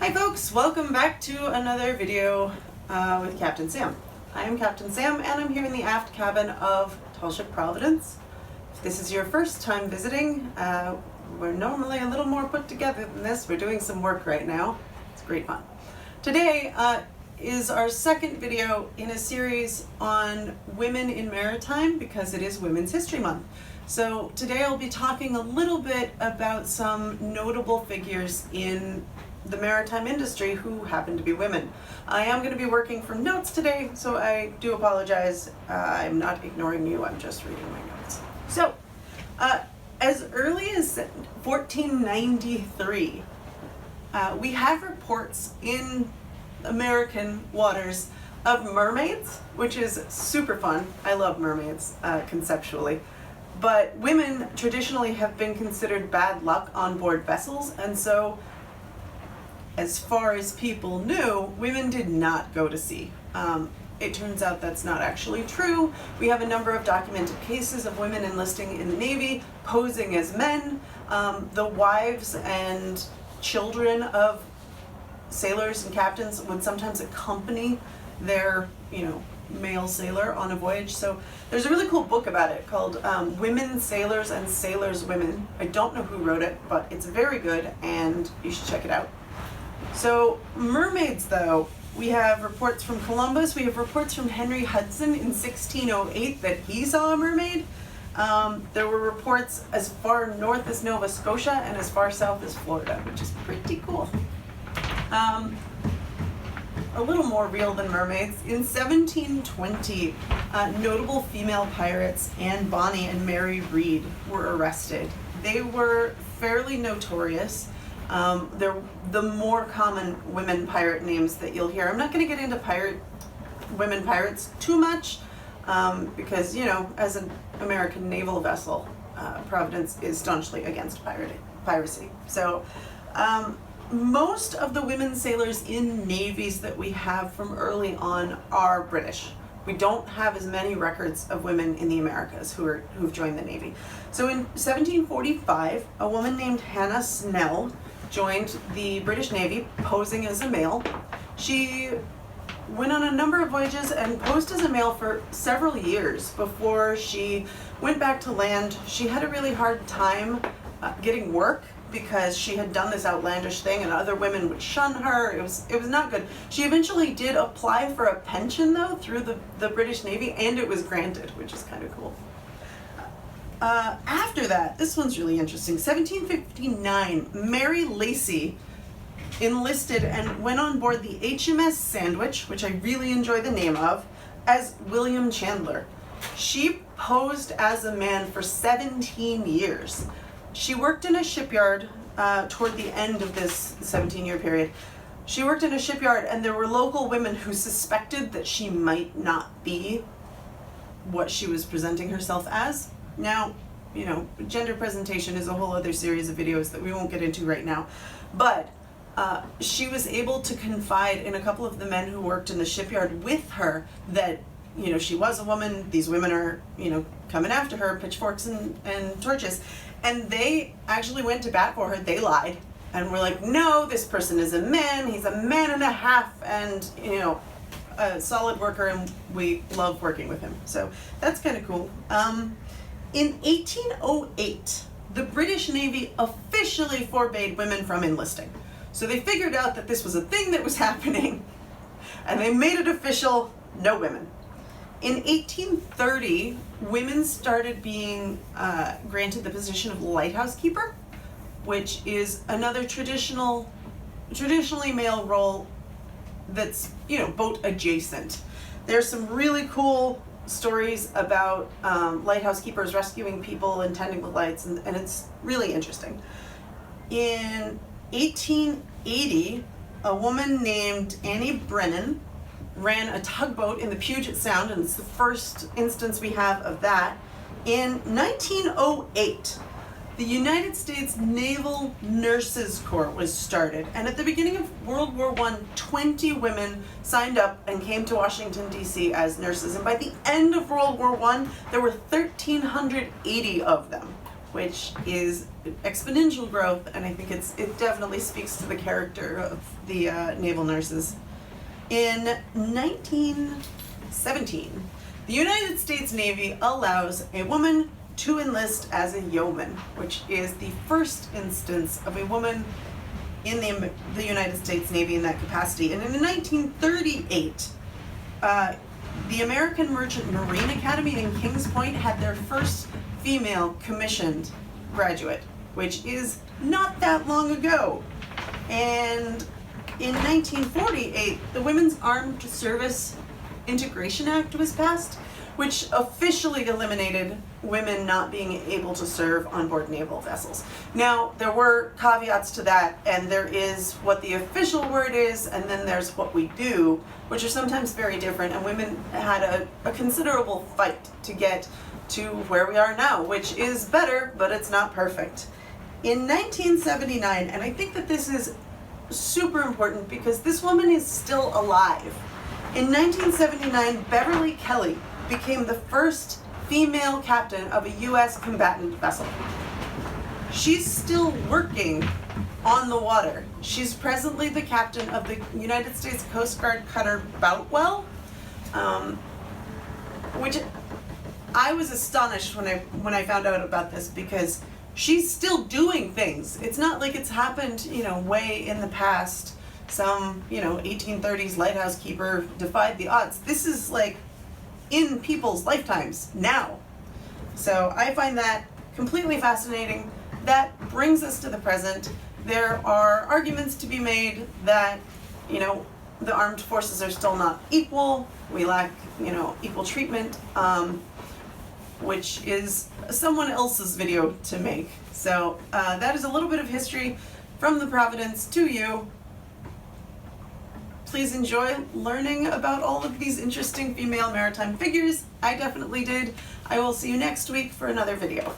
Hi folks, welcome back to another video with Captain Sam. I am Captain Sam and I'm here in the aft cabin of Tall Ship Providence. If this is your first time visiting, we're normally a little more put together than this. We're doing some work right now. It's great fun. Today is our second video in a series on women in maritime because it is Women's History Month. So today I'll be talking a little bit about some notable figures in the maritime industry who happen to be women. I am going to be working from notes today, so I do apologize. I'm not ignoring you, I'm just reading my notes. So, as early as 1493, we have reports in American waters of mermaids, which is super fun. I love mermaids conceptually. But women traditionally have been considered bad luck on board vessels, and so as far as people knew, women did not go to sea. It turns out that's not actually true. We have a number of documented cases of women enlisting in the Navy, posing as men. The wives and children of sailors and captains would sometimes accompany their, male sailor on a voyage. So there's a really cool book about it called Women Sailors and Sailors Women. I don't know who wrote it, but it's very good and you should check it out. So mermaids, though, we have reports from Columbus, we have reports from Henry Hudson in 1608 that he saw a mermaid. There were reports as far north as Nova Scotia and as far south as Florida, which is pretty cool. A little more real than mermaids. In 1720, notable female pirates Anne Bonny and Mary Read were arrested. They were fairly notorious. They're the more common women pirate names that you'll hear. I'm not going to get into women pirates too much because, as an American naval vessel, Providence is staunchly against piracy. So most of the women sailors in navies that we have from early on are British. We don't have as many records of women in the Americas who've joined the Navy. So in 1745, a woman named Hannah Snell joined the British Navy posing as a male. She went on a number of voyages and posed as a male for several years before she went back to land. She had a really hard time getting work because she had done this outlandish thing and other women would shun her. It was not good. She eventually did apply for a pension though through the British Navy, and it was granted, which is kind of cool. After that, this one's really interesting. 1759, Mary Lacy enlisted and went on board the HMS Sandwich, which I really enjoy the name of, as William Chandler. She posed as a man for 17 years. She worked in a shipyard toward the end of this 17-year period. She worked in a shipyard and there were local women who suspected that she might not be what she was presenting herself as. Now, gender presentation is a whole other series of videos that we won't get into right now, but she was able to confide in a couple of the men who worked in the shipyard with her that, she was a woman, these women are, coming after her, pitchforks and torches, and they actually went to bat for her. They lied and were like, no, this person is a man, he's a man and a half, and, a solid worker, and we love working with him. So that's kind of cool. In 1808, the British Navy officially forbade women from enlisting. So they figured out that this was a thing that was happening, and they made it official, no women. In 1830, women started being granted the position of lighthouse keeper, which is another traditionally male role that's, boat adjacent. There's some really cool stories about lighthouse keepers rescuing people and tending the lights, and it's really interesting. In 1880, a woman named Annie Brennan ran a tugboat in the Puget Sound, and it's the first instance we have of that. In 1908, the United States Naval Nurses Corps was started, and at the beginning of World War I, 20 women signed up and came to Washington, D.C. as nurses, and by the end of World War I, there were 1,380 of them. which is exponential growth, and I think it definitely speaks to the character of the naval nurses. In 1917, the United States Navy allows a woman to enlist as a yeoman, which is the first instance of a woman in the United States Navy in that capacity. And in 1938, the American Merchant Marine Academy in Kings Point had their first female commissioned graduate, which is not that long ago. And in 1948, the Women's Armed Service Integration Act was passed, which officially eliminated women not being able to serve on board naval vessels. Now, there were caveats to that, and there is what the official word is, and then there's what we do, which are sometimes very different, and women had a considerable fight to get to where we are now, which is better, but it's not perfect. In 1979, and I think that this is super important because this woman is still alive. In 1979, Beverly Kelly became the first female captain of a U.S. combatant vessel. She's still working on the water. She's presently the captain of the United States Coast Guard cutter Boutwell, which I was astonished when I found out about this, because she's still doing things. It's not like it's happened, way in the past. Some, 1830s lighthouse keeper defied the odds. This is like in people's lifetimes now. So I find that completely fascinating. That brings us to the present. There are arguments to be made that, the armed forces are still not equal. We lack, equal treatment, which is someone else's video to make. So that is a little bit of history from the Providence to you. Please enjoy learning about all of these interesting female maritime figures. I definitely did. I will see you next week for another video.